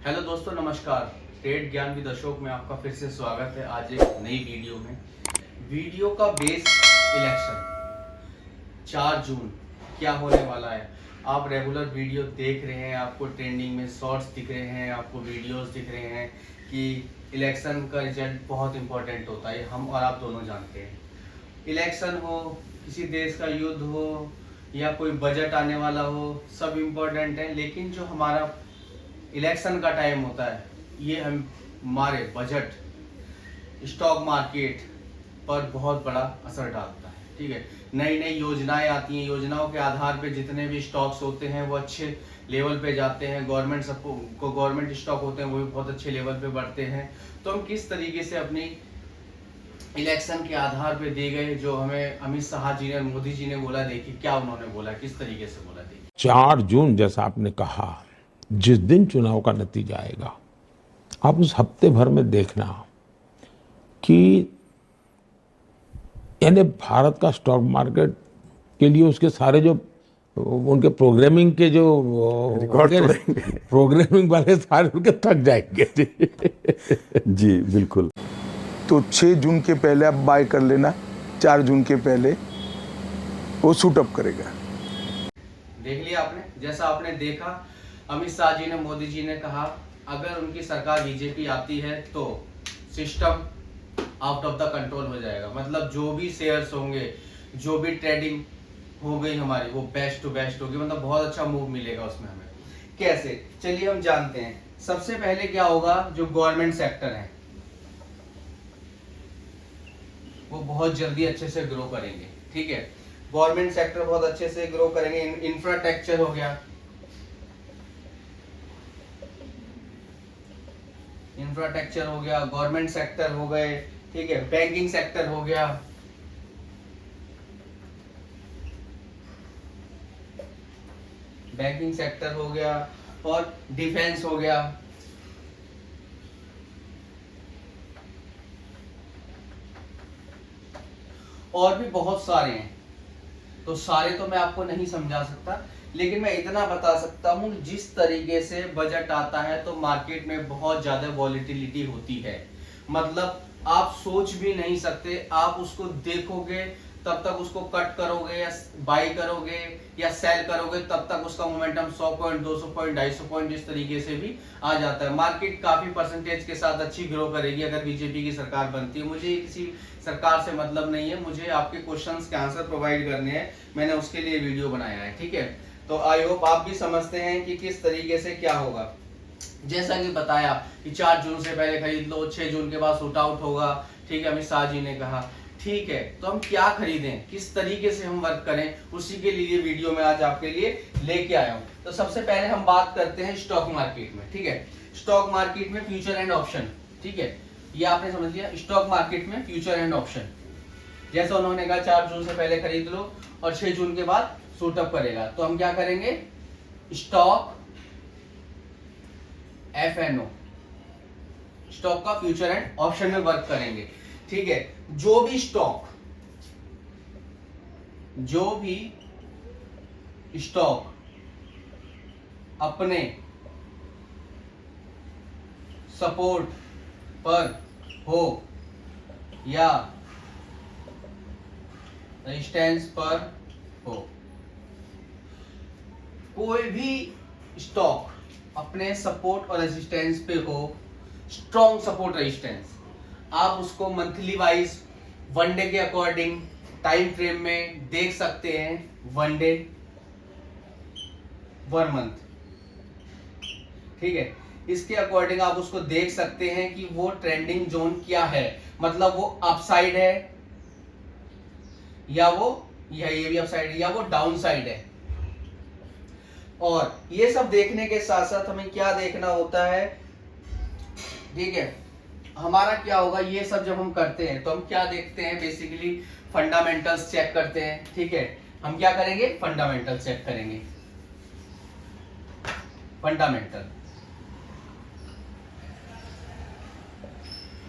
Hello दोस्तों, नमस्कार। Trade ज्ञान विद अशोक में आपका फिर से स्वागत है। आज एक नई वीडियो में। वीडियो का बेस इलेक्शन 4 जून क्या होने वाला है। आप रेगुलर वीडियो देख रहे हैं, आपको ट्रेंडिंग में शॉर्ट्स दिख रहे हैं, आपको वीडियोस दिख रहे हैं कि इलेक्शन का रिजल्ट बहुत इंपॉर्टेंट होता है। हम और आप दोनों जानते हैं। इलेक्शन हो, किसी देश का युद्ध हो या कोई बजट आने वाला हो, सब इम्पोर्टेंट है। लेकिन जो हमारा इलेक्शन का टाइम होता है, ये हमारे बजट, स्टॉक मार्केट पर बहुत बड़ा असर डालता है। ठीक है, नई नई योजनाएं आती हैं, योजनाओं के आधार पे जितने भी स्टॉक्स होते हैं वो अच्छे लेवल पे जाते हैं। गवर्नमेंट स्टॉक होते हैं वो भी बहुत अच्छे लेवल पे बढ़ते हैं। तो हम किस तरीके से अपनी इलेक्शन के आधार पे दिए गए, जो हमें अमित शाह जी ने, मोदी जी ने बोला, देखिए क्या उन्होंने बोला, किस तरीके से बोला, देखिए। 4 जून जैसा आपने कहा, जिस दिन चुनाव का नतीजा आएगा, आप उस हफ्ते भर में देखना कि यानी भारत का स्टॉक मार्केट के लिए उसके सारे जो उनके प्रोग्रामिंग के जो प्रोग्रामिंग वाले सारे उनके थक जाएंगे। जी बिल्कुल। तो 6 जून के पहले आप बाय कर लेना, 4 जून के पहले वो सूट अप करेगा। देख लिया आपने, जैसा आपने देखा, अमित शाह जी ने, मोदी जी ने कहा अगर उनकी सरकार बीजेपी आती है तो system out of the control हो जाएगा। मतलब जो भी शेयर्स होंगे, जो भी ट्रेडिंग हो गई हमारी, वो बेस्ट टू बेस्ट होगी। मतलब बहुत अच्छा मूव मिलेगा उसमें हमें। कैसे, चलिए हम जानते हैं। सबसे पहले क्या होगा, जो गवर्नमेंट सेक्टर है वो बहुत जल्दी अच्छे से ग्रो करेंगे। ठीक है, गवर्नमेंट सेक्टर बहुत अच्छे से ग्रो करेंगे। इंफ्रास्ट्रक्चर हो गया, गवर्नमेंट सेक्टर हो गए। ठीक है, बैंकिंग सेक्टर हो गया, और डिफेंस हो गया। और भी बहुत सारे हैं, तो सारे तो मैं आपको नहीं समझा सकता, लेकिन मैं इतना बता सकता हूं, जिस तरीके से बजट आता है तो मार्केट में बहुत ज्यादा वॉलिटिलिटी होती है। मतलब आप सोच भी नहीं सकते, आप उसको देखोगे तब तक उसको कट करोगे या बाई करोगे या सेल करोगे, तब तक उसका मोमेंटम 100 पॉइंट, 200 पॉइंट, 250 पॉइंट इस तरीके से भी आ जाता है। मार्केट काफी परसेंटेज के साथ अच्छी ग्रो करेगी अगर बीजेपी की सरकार बनती है। मुझे किसी सरकार से मतलब नहीं है, मुझे आपके क्वेश्चंस के आंसर प्रोवाइड करने हैं, मैंने उसके लिए वीडियो बनाया है। ठीक है, तो आई होप आप भी समझते हैं कि किस तरीके से क्या होगा। जैसा कि बताया कि 4 जून से पहले खरीद लो, 6 जून के बाद शूट आउट होगा। ठीक है, अमित शाह जी ने कहा। ठीक है, तो हम क्या खरीदें, किस तरीके से हम वर्क करें, उसी के लिए वीडियो में आज आपके लिए लेके आया हूं। तो सबसे पहले हम बात करते हैं स्टॉक मार्केट में। ठीक है, स्टॉक मार्केट में फ्यूचर एंड ऑप्शन। ठीक है, ये आपने समझ लिया, स्टॉक मार्केट में फ्यूचर एंड ऑप्शन। जैसा उन्होंने कहा 4 जून से पहले खरीद लो और 6 जून के बाद शूट अप करेगा, तो हम क्या करेंगे, स्टॉक FNO, स्टॉक का फ्यूचर एंड ऑप्शन में वर्क करेंगे। ठीक है, जो भी स्टॉक अपने सपोर्ट पर हो या रेजिस्टेंस पर हो, कोई भी स्टॉक अपने सपोर्ट और रेजिस्टेंस पे हो, स्ट्रॉन्ग सपोर्ट रेजिस्टेंस, आप उसको मंथली वाइज, वनडे के अकॉर्डिंग टाइम फ्रेम में देख सकते हैं। One day, 1 month. ठीक है, इसके अकॉर्डिंग आप उसको देख सकते हैं कि वो ट्रेंडिंग जोन क्या है। मतलब वो अपसाइड है या ये भी अपसाइड है या वो डाउन साइड है। और ये सब देखने के साथ साथ हमें क्या देखना होता है, ठीक है, हमारा क्या होगा, ये सब जब हम करते हैं तो हम क्या देखते हैं, बेसिकली फंडामेंटल्स चेक करते हैं। ठीक है, हम क्या करेंगे, फंडामेंटल चेक करेंगे।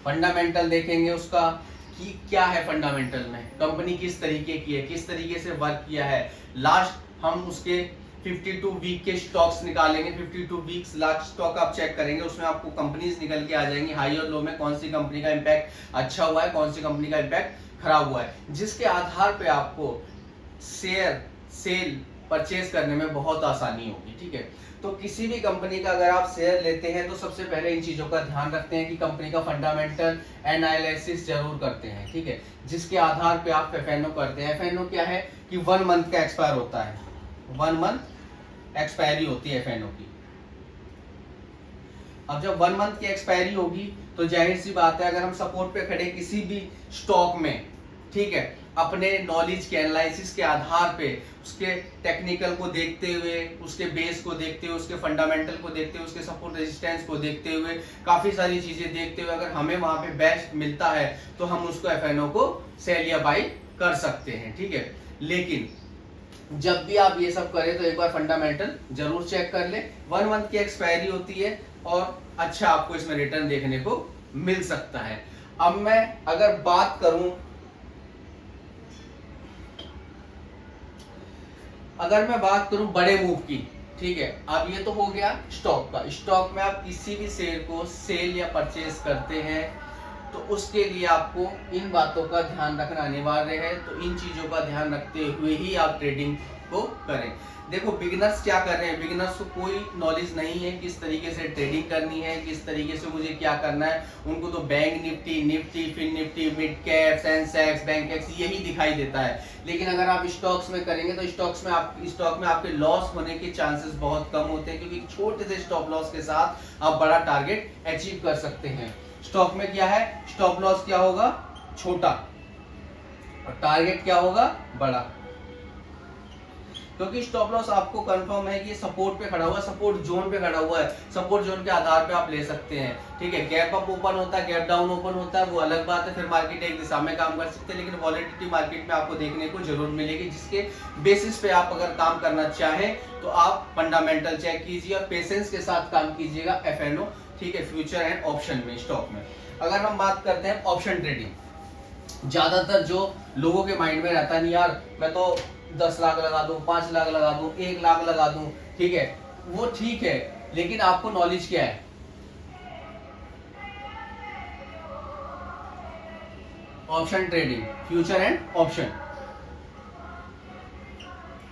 फंडामेंटल देखेंगे उसका कि क्या है, फंडामेंटल में कंपनी किस तरीके की है, किस तरीके से वर्क किया है। लास्ट हम उसके 52 वीक के स्टॉक्स निकालेंगे, 52 वीक्स लास्ट स्टॉक आप चेक करेंगे, उसमें आपको कंपनीज निकल के आ जाएंगी हाई और लो में, कौन सी कंपनी का इम्पैक्ट अच्छा हुआ है, कौन सी कंपनी का इम्पैक्ट खराब हुआ है, जिसके आधार पे आपको शेयर सेल परचेज करने में बहुत आसानी होगी। ठीक है, तो किसी भी कंपनी का अगर आप शेयर लेते हैं तो सबसे पहले इन चीजों का ध्यान रखते हैं कि कंपनी का फंडामेंटल एनालिसिस जरूर करते हैं। ठीक है, जिसके आधार पे आप एफएनओ करते हैं। एफएनओ क्या है कि 1 मंथ का एक्सपायर होता है, 1 मंथ एक्सपायरी होती है एफएनओ की। अब जब 1 मंथ की एक्सपायरी होगी तो जाहिर सी बात है, अगर हम सपोर्ट पे खड़े किसी भी स्टॉक में, ठीक है, अपने नॉलेज के एनालिसिस के आधार पे, उसके टेक्निकल को देखते हुए, उसके बेस को देखते हुए, उसके फंडामेंटल को देखते हुए, उसके सपोर्ट रेजिस्टेंस को देखते हुए, काफी सारी चीजें देखते हुए अगर हमें वहां पे बेस्ट मिलता है तो हम उसको एफएनओ को सेल या बाई कर सकते हैं। ठीक है, लेकिन जब भी आप ये सब करें तो एक बार फंडामेंटल जरूर चेक कर ले। 1 मंथ की एक्सपायरी होती है और अच्छा आपको इसमें रिटर्न देखने को मिल सकता है। अब मैं अगर बात करूं, बड़े मूव की, ठीक है, अब ये तो हो गया स्टॉक का। स्टॉक में आप किसी भी शेयर को सेल या परचेज करते हैं तो उसके लिए आपको इन बातों का ध्यान रखना अनिवार्य है। तो इन चीजों का ध्यान रखते हुए ही आप ट्रेडिंग को करें। देखो बिगिनर्स क्या कर रहे हैं, बिगिनर्स को कोई नॉलेज नहीं है किस तरीके से ट्रेडिंग करनी है, किस तरीके से मुझे क्या करना है। उनको तो bank Nifty, fin Nifty, mid cap, Sensex, Bankex यही दिखाई देता है। लेकिन अगर आप स्टॉक्स में करेंगे तो स्टॉक में आपके लॉस होने के चांसेस बहुत कम होते हैं, क्योंकि छोटे से स्टॉप लॉस के साथ आप बड़ा टारगेट अचीव कर सकते हैं। स्टॉक में क्या है, स्टॉप लॉस क्या होगा, छोटा, और टारगेट क्या होगा, बड़ा। क्योंकि स्टॉप लॉस आपको कंफर्म है कि ये सपोर्ट पे खड़ा हुआ है, सपोर्ट जोन पे खड़ा हुआ है, सपोर्ट जोन के आधार पे आप ले सकते हैं। ठीक है, गैप अप ओपन होता है, गैप डाउन ओपन होता है, वो अलग बात है, फिर मार्केट एक दिशा में काम कर सकते हैं। लेकिन वॉलेटिलिटी मार्केट में आपको देखने को जरूर मिलेगी, जिसके बेसिस पे आप अगर काम करना चाहें तो आप फंडामेंटल चेक कीजिए और पेशेंस के साथ काम कीजिएगा एफएनओ, ठीक है, फ्यूचर एंड ऑप्शन में, स्टॉक में। अगर हम बात करते हैं ऑप्शन ट्रेडिंग, ज्यादातर जो लोगों के माइंड में रहता है, यार मैं तो 10 लाख लगा दूं, 5 लाख लगा दूं, 1 लाख लगा दूं, ठीक है, वो ठीक है, लेकिन आपको नॉलेज क्या है। Option trading, future and option,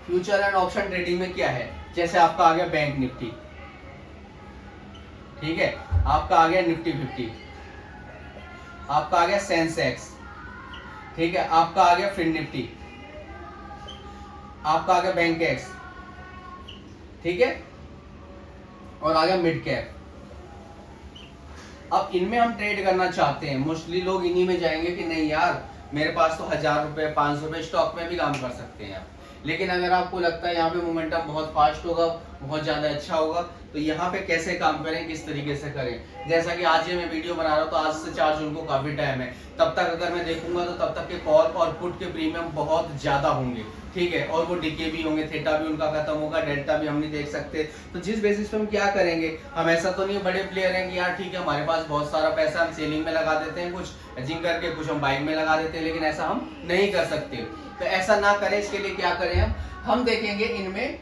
future and option trading में क्या है, जैसे आपका आ गया बैंक निफ्टी, ठीक है, आपका आ गया निफ्टी 50, आपका आ गया सेंसेक्स, ठीक है, आपका आ गया फिन निफ्टी, आपका आ गया बैंक एक्स, ठीक है, और आ गया मिड कैप। अब इनमें हम ट्रेड करना चाहते हैं, मोस्टली लोग इन्हीं में जाएंगे कि नहीं यार मेरे पास तो 1000 रुपए 500 रुपए, स्टॉक में भी काम कर सकते हैं आप। लेकिन अगर आपको लगता है यहाँ पे मोमेंटम बहुत फास्ट होगा, बहुत ज्यादा अच्छा होगा, तो यहाँ पे कैसे काम करें, किस तरीके से करें। जैसा कि आज ये मैं वीडियो बना रहा हूँ तो आज से 4 जून को काफी टाइम है, तब तक अगर मैं देखूंगा तो तब तक के कॉल और पुट के प्रीमियम बहुत ज्यादा होंगे, ठीक है, और वो डीके भी होंगे, थीटा भी उनका खत्म होगा, डेल्टा भी हम नहीं देख सकते। तो जिस बेसिस पे हम क्या करेंगे, हम ऐसा तो नहीं बड़े प्लेयर हैं कि यार ठीक है हमारे पास बहुत सारा पैसा, हम सेलिंग में लगा देते हैं, कुछ हेजिंग करके, कुछ हम बाइंग में लगा देते हैं, लेकिन ऐसा हम नहीं कर सकते। तो ऐसा ना करें, इसके लिए क्या करें, हम देखेंगे इनमें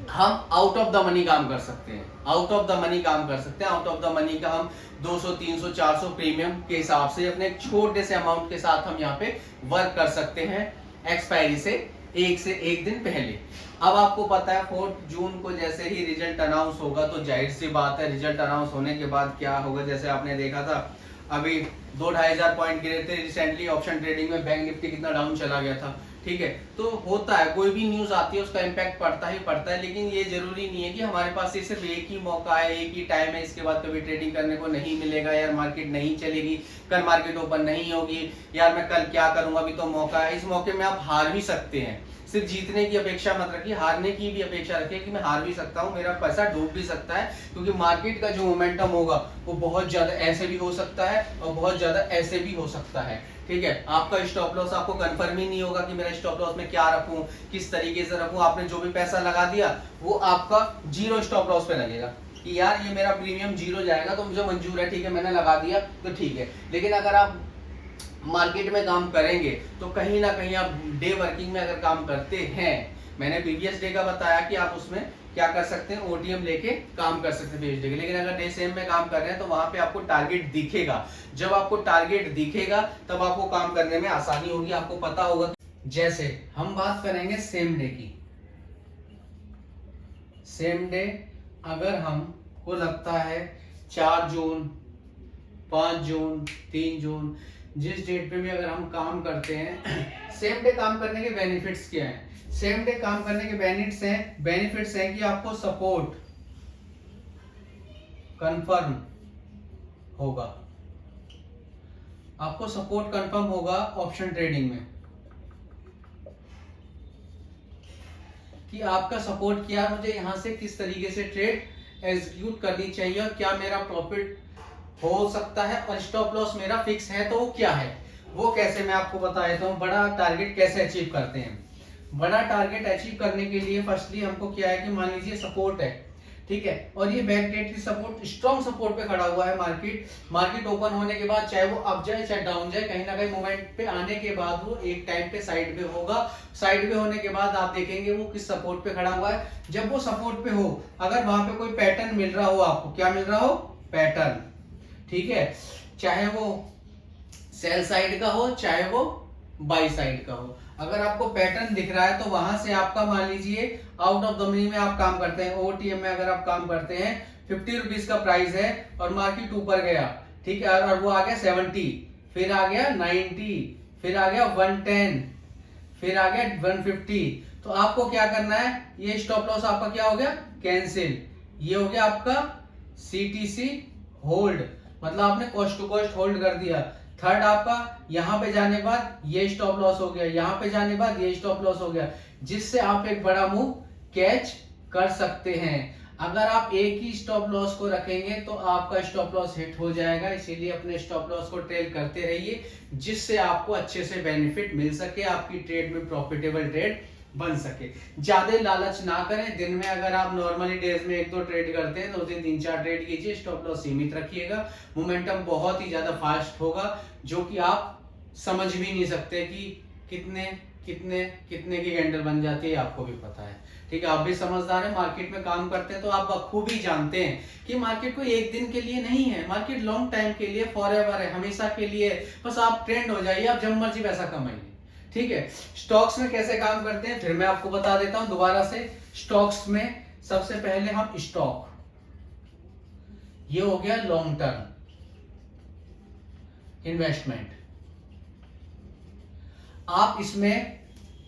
हम आउट ऑफ द मनी काम कर सकते हैं, आउट ऑफ द मनी काम कर सकते हैं। आउट ऑफ द मनी का हम 200 300 400 प्रीमियम के हिसाब से अपने एक छोटे से अमाउंट के साथ हम यहाँ पे वर्क कर सकते हैं एक्सपायरी से एक दिन पहले। अब आपको पता है 4 जून को जैसे ही रिजल्ट अनाउंस होगा तो जाहिर सी बात है रिजल्ट अनाउंस होने के बाद क्या होगा, जैसे आपने देखा था अभी 2-2.5 हजार पॉइंट गिरे थे रिसेंटली ऑप्शन ट्रेडिंग में, बैंक निफ्टी कितना डाउन चला गया था, ठीक है। तो होता है, कोई भी न्यूज आती है उसका इम्पैक्ट पड़ता ही पड़ता है, लेकिन ये जरूरी नहीं है कि हमारे पास ये सिर्फ एक ही मौका है, एक ही टाइम है, इसके बाद कभी ट्रेडिंग करने को नहीं मिलेगा, यार मार्केट नहीं चलेगी, कल मार्केट ओपन नहीं होगी, यार मैं कल क्या करूंगा, अभी तो मौका है। इस मौके में आप हार भी सकते हैं, सिर्फ जीतने की अपेक्षा मत रखिए, हारने की भी अपेक्षा रखिए कि मैं हार भी सकता हूँ, मेरा पैसा डूब भी सकता है, क्योंकि मार्केट का जो मोमेंटम होगा वो बहुत ज्यादा ऐसे भी हो सकता है और बहुत ज्यादा ऐसे भी हो सकता है, ठीक है। आपका स्टॉप लॉस आपको कंफर्म ही नहीं होगा कि मेरा स्टॉप लॉस में क्या रखूं, किस तरीके से रखूं। आपने जो भी पैसा लगा दिया वो आपका 0 स्टॉप लॉस पे लगेगा कि यार ये मेरा प्रीमियम 0 जाएगा तो मुझे मंजूर है, ठीक है, मैंने लगा दिया तो ठीक है। लेकिन अगर आप मार्केट में काम करेंगे तो कहीं ना कहीं आप डे वर्किंग में अगर काम करते हैं, मैंने प्रीवियस डे का बताया कि आप उसमें क्या कर सकते हैं, ओटीएम लेके काम कर सकते हैं प्रीवियस डे के। लेकिन अगर डे सेम में काम कर रहे हैं तो वहां पे आपको टारगेट दिखेगा। जब आपको टारगेट दिखेगा तब आपको काम करने में आसानी होगी, आपको पता होगा। जैसे हम बात करेंगे सेम डे की। सेम डे अगर हमको लगता है 4 जून, 5 जून, 3 जून, जिस डेट पे भी अगर हम काम करते हैं, सेम डे काम करने के बेनिफिट्स क्या हैं? सेम डे काम करने के बेनिफिट्स हैं कि आपको सपोर्ट कंफर्म होगा, आपको सपोर्ट कंफर्म होगा ऑप्शन ट्रेडिंग में, कि आपका सपोर्ट किया, मुझे यहां से किस तरीके से ट्रेड एग्जीक्यूट करनी चाहिए और क्या मेरा प्रॉफिट हो सकता है, और स्टॉप लॉस मेरा फिक्स है तो वो क्या है, वो कैसे मैं आपको बता देता हूँ। बड़ा टारगेट कैसे अचीव करते हैं? बड़ा टारगेट अचीव करने के लिए फर्स्टली हमको क्या है कि मान लीजिए सपोर्ट है, ठीक है, और ये बैकडेट की सपोर्ट, स्ट्रॉन्ग सपोर्ट पे खड़ा हुआ है मार्केट ओपन होने के बाद, चाहे वो अप जाए चाहे डाउन जाए, कहीं ना कहीं मोमेंट पे आने के बाद वो एक टाइम पे साइड पे होगा। साइड पे होने के बाद आप देखेंगे वो किस सपोर्ट पे खड़ा हुआ है। जब वो सपोर्ट पे हो, अगर वहां पे कोई पैटर्न मिल रहा हो, आपको क्या मिल रहा हो? पैटर्न, ठीक है, चाहे वो सेल साइड का हो चाहे वो बाई साइड का हो, अगर आपको पैटर्न दिख रहा है तो वहां से आपका मान लीजिए आउट ऑफ द मनी में आप काम करते हैं, ओटीएम में अगर आप काम करते हैं, 50 रुपीज का प्राइस है और मार्केट ऊपर गया, ठीक है, और वो आ गया 70, फिर आ गया 90, फिर आ गया 110, फिर आ गया 150, तो आपको क्या करना है? ये स्टॉप लॉस आपका क्या हो गया? कैंसिल। ये हो गया आपका सीटीसी होल्ड, मतलब आपने कॉस्ट टू कॉस्ट होल्ड कर दिया। थर्ड आपका यहां पे जाने के बाद ये स्टॉप लॉस हो गया, यहां पे जाने के बाद ये स्टॉप लॉस हो गया, जिससे आप एक बड़ा मूव कैच कर सकते हैं। अगर आप एक ही स्टॉप लॉस को रखेंगे तो आपका स्टॉप लॉस हिट हो जाएगा, इसीलिए अपने स्टॉप लॉस को ट्रेल करते रहिए, जिससे आपको अच्छे से बेनिफिट मिल सके, आपकी ट्रेड में प्रॉफिटेबल ट्रेड बन सके। ज्यादा लालच ना करें। दिन में अगर आप नॉर्मली डेज में 1-2 ट्रेड करते हैं तो उस दिन 3-4 ट्रेड कीजिए, स्टॉप लॉस सीमित रखिएगा। मोमेंटम बहुत ही ज्यादा फास्ट होगा, जो कि आप समझ भी नहीं सकते कि कितने कितने कितने की कैंडल बन जाती है, आपको भी पता है, ठीक है, आप भी समझदार हैं, मार्केट में काम करते हैं तो आप बखूबी जानते हैं कि मार्केट कोई एक दिन के लिए नहीं है, मार्केट लॉन्ग टाइम के लिए, फॉरएवर है, हमेशा के लिए। बस आप ट्रेंड हो जाइए, आप जब मर्जी पैसा कमाइए, ठीक है। स्टॉक्स में कैसे काम करते हैं फिर मैं आपको बता देता हूं दोबारा से। स्टॉक्स में सबसे पहले हम स्टॉक, ये हो गया लॉन्ग टर्म इन्वेस्टमेंट। आप इसमें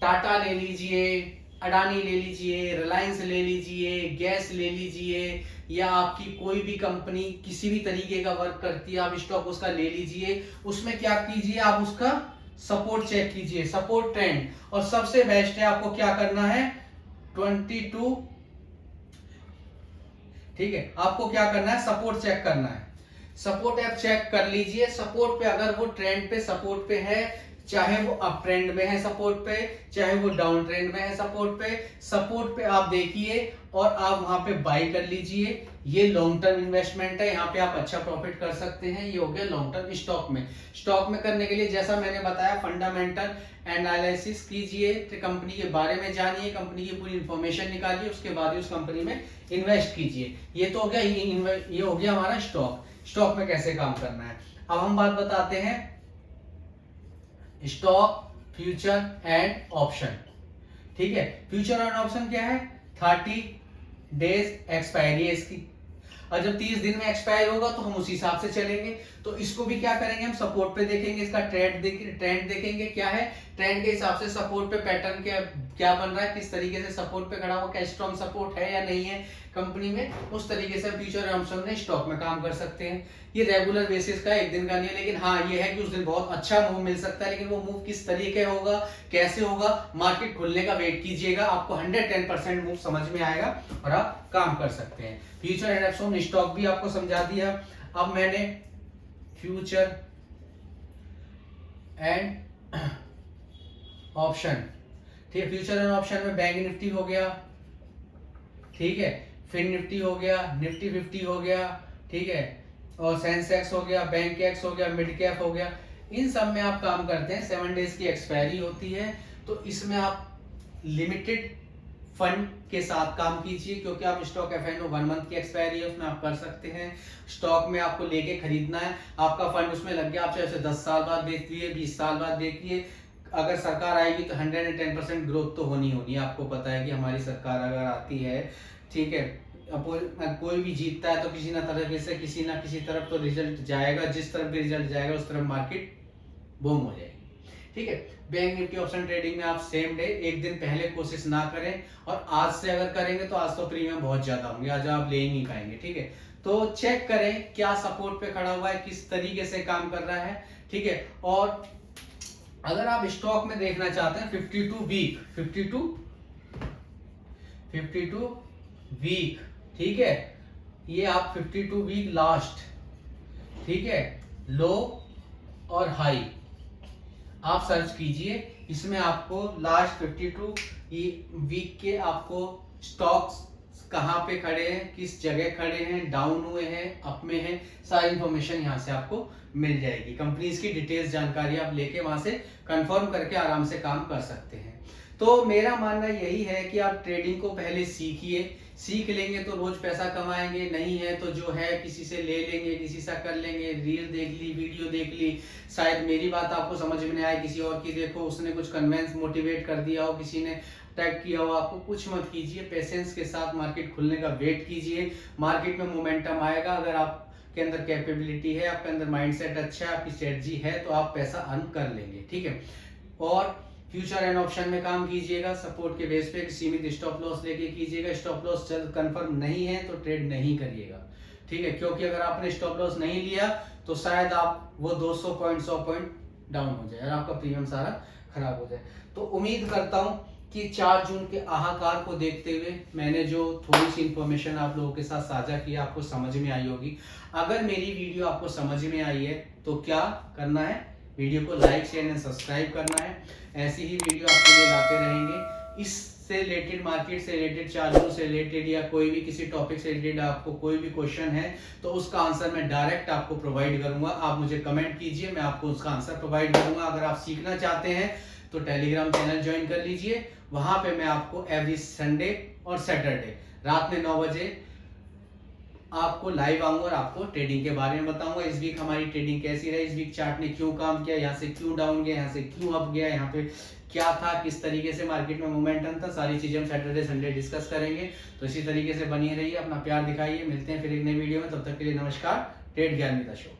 टाटा ले लीजिए, अडानी ले लीजिए, रिलायंस ले लीजिए, गैस ले लीजिए, या आपकी कोई भी कंपनी किसी भी तरीके का वर्क करती है, आप स्टॉक उसका ले लीजिए। उसमें क्या कीजिए, आप उसका सपोर्ट चेक कीजिए, सपोर्ट ट्रेंड, और सबसे बेस्ट है आपको क्या करना है, 22, ठीक है, आपको क्या करना है, सपोर्ट चेक करना है। सपोर्ट आप चेक कर लीजिए, सपोर्ट पे अगर वो ट्रेंड पे सपोर्ट पे है, चाहे वो अप ट्रेंड में है सपोर्ट पे, चाहे वो डाउन ट्रेंड में है सपोर्ट पे आप देखिए और आप वहां पे बाई कर लीजिए। ये लॉन्ग टर्म इन्वेस्टमेंट है, यहाँ पे आप अच्छा प्रॉफिट कर सकते हैं। ये हो गया लॉन्ग टर्म स्टॉक में। स्टॉक में करने के लिए जैसा मैंने बताया, फंडामेंटल एनालिसिस कीजिए, कंपनी के बारे में जानिए, कंपनी की पूरी इंफॉर्मेशन निकालिए, उसके बाद ही उस कंपनी में इन्वेस्ट कीजिए। ये तो हो गया, ये हो गया हमारा स्टॉक में कैसे काम करना है। अब हम बात बताते हैं स्टॉक, फ्यूचर एंड ऑप्शन, ठीक है। फ्यूचर एंड ऑप्शन क्या है, 30 डेज एक्सपायरी है इसकी, और जब 30 दिन में एक्सपायर होगा तो हम उसी हिसाब से चलेंगे। तो इसको भी क्या करेंगे, हम सपोर्ट पे देखेंगे, इसका ट्रेंड देखेंगे क्या है, ट्रेंड के हिसाब से सपोर्ट पे पैटर्न क्या बन रहा है, किस तरीके से सपोर्ट पे खड़ा हुआ, क्या स्ट्रॉन्ग सपोर्ट है या नहीं है कंपनी में, उस तरीके से फ्यूचर एंड ऑप्शन में स्टॉक में काम कर सकते हैं। ये रेगुलर बेसिस का, एक दिन का नहीं है, लेकिन हाँ ये है कि उस दिन बहुत अच्छा मूव मिल सकता है, लेकिन वो मूव किस तरीके होगा, कैसे होगा, मार्केट खुलने का वेट कीजिएगा, आपको 110% मूव समझ में आएगा और आप काम कर सकते हैं। फ्यूचर एंड ऑप्शन, स्टॉक भी आपको समझा दिया। अब मैंने फ्यूचर एंड ऑप्शन, ठीक है, फ्यूचर एंड ऑप्शन में बैंक निफ्टी हो गया, ठीक है, फिन निफ्टी हो गया, निफ्टी 50 हो गया, ठीक है, और सेंसेक्स हो गया, बैंक एक्स हो गया, मिड कैप हो गया, इन सब में आप काम करते हैं। 7 डेज की एक्सपायरी होती है, तो इसमें आप लिमिटेड फंड के साथ काम कीजिए, क्योंकि आप स्टॉक F&O 1 मंथ की एक्सपायरी है उसमें आप कर सकते हैं। स्टॉक में आपको लेके खरीदना है, आपका फंड उसमें लग गया, आप चाहे 10 साल बाद देखिए, 20 साल बाद देखिए, अगर सरकार आएगी तो 110% ग्रोथ तो होनी होनी है। आपको पता है कि हमारी सरकार अगर आती है, ठीक है, कोई भी जीतता है तो किसी ना किसी तरफ तो रिजल्ट जाएगा, जिस तरफ भी रिजल्ट जाएगा उस तरफ मार्केट बूम हो जाएगी। ठीक है, बैंक निफ्टी ऑप्शन ट्रेडिंग में आप सेम डे एक दिन पहले कोशिश ना करें, और आज से अगर करेंगे तो आज तो प्रीमियम बहुत ज्यादा होंगे, आज आप ले ही नहीं पाएंगे। ठीक है, तो चेक करें क्या सपोर्ट पे खड़ा हुआ है, किस तरीके से काम कर रहा है। ठीक है, और अगर आप स्टॉक में देखना चाहते हैं 52 वीक, ठीक है, ये आप 52 वीक लास्ट, ठीक है, लो और हाई आप सर्च कीजिए, इसमें आपको लास्ट 52 वीक के आपको स्टॉक्स कहां पे खड़े हैं, किस जगह खड़े हैं, डाउन हुए हैं, अप में हैं, सारी इंफॉर्मेशन यहां से आपको मिल जाएगी। कंपनीज की डिटेल्स जानकारी आप लेके वहां से कंफर्म करके आराम से काम कर सकते हैं। तो मेरा मानना यही है कि आप ट्रेडिंग को पहले सीखिए, सीख लेंगे तो रोज पैसा कमाएंगे, नहीं है तो जो है किसी से ले लेंगे, किसी से कर लेंगे, रील देख ली, वीडियो देख ली, शायद मेरी बात आपको समझ में नहीं आए, किसी और की देखो, उसने कुछ कन्वेंस मोटिवेट कर दिया हो, किसी ने टैग किया हो, आपको कुछ मत कीजिए, पेशेंस के साथ मार्केट खुलने का वेट कीजिए। मार्केट में मोमेंटम आएगा, अगर आपके अंदर कैपेबिलिटी है, आपके अंदर माइंडसेट अच्छा है, आपकी स्ट्रेटजी है, तो आप पैसा अर्न कर लेंगे। ठीक है, और फ्यूचर एंड ऑप्शन में काम कीजिएगा, सपोर्ट के बेस पे सीमित स्टॉप लॉस लेके कीजिएगा। स्टॉप लॉस कंफर्म नहीं है तो ट्रेड नहीं करिएगा। ठीक है, क्योंकि अगर आपने स्टॉप लॉस नहीं लिया तो शायद आप वो 200 पॉइंट 100 पॉइंट डाउन हो जाए और आपका प्रीमियम सारा खराब हो जाए। तो उम्मीद करता हूं कि 4 जून के हाहाकार को देखते हुए मैंने जो थोड़ी सी इंफॉर्मेशन आप लोगों के साथ साझा किया आपको समझ में आई होगी। अगर मेरी वीडियो आपको समझ में आई है तो क्या करना है, वीडियो को लाइक शेयर एंड सब्सक्राइब करना है। ऐसी ही वीडियो आपके लिए लाते रहेंगे। इससे रिलेटेड, मार्केट से रिलेटेड, चार्टों से रिलेटेड या कोई भी किसी टॉपिक से रिलेटेड आपको कोई भी क्वेश्चन है तो उसका आंसर मैं डायरेक्ट आपको प्रोवाइड करूंगा। आप मुझे कमेंट कीजिए, मैं आपको उसका आंसर प्रोवाइड करूंगा। अगर आप सीखना चाहते हैं तो टेलीग्राम चैनल ज्वाइन कर लीजिए, वहां पे मैं आपको एवरी संडे और सैटरडे रात में 9 बजे आपको लाइव आऊंगा और आपको ट्रेडिंग के बारे में बताऊंगा। इस वीक हमारी ट्रेडिंग कैसी रही, इस वीक चार्ट ने क्यों काम किया, यहाँ से क्यों डाउन गया, यहाँ से क्यों अप गया, यहाँ पे क्या था, किस तरीके से मार्केट में मोमेंटम था, सारी चीजें हम सैटरडे संडे डिस्कस करेंगे। तो इसी तरीके से बनी रहिए, अपना प्यार दिखाइए। मिलते हैं फिर एक नई वीडियो में, तब तक के लिए नमस्कार। ट्रेड ज्ञान मिता शो।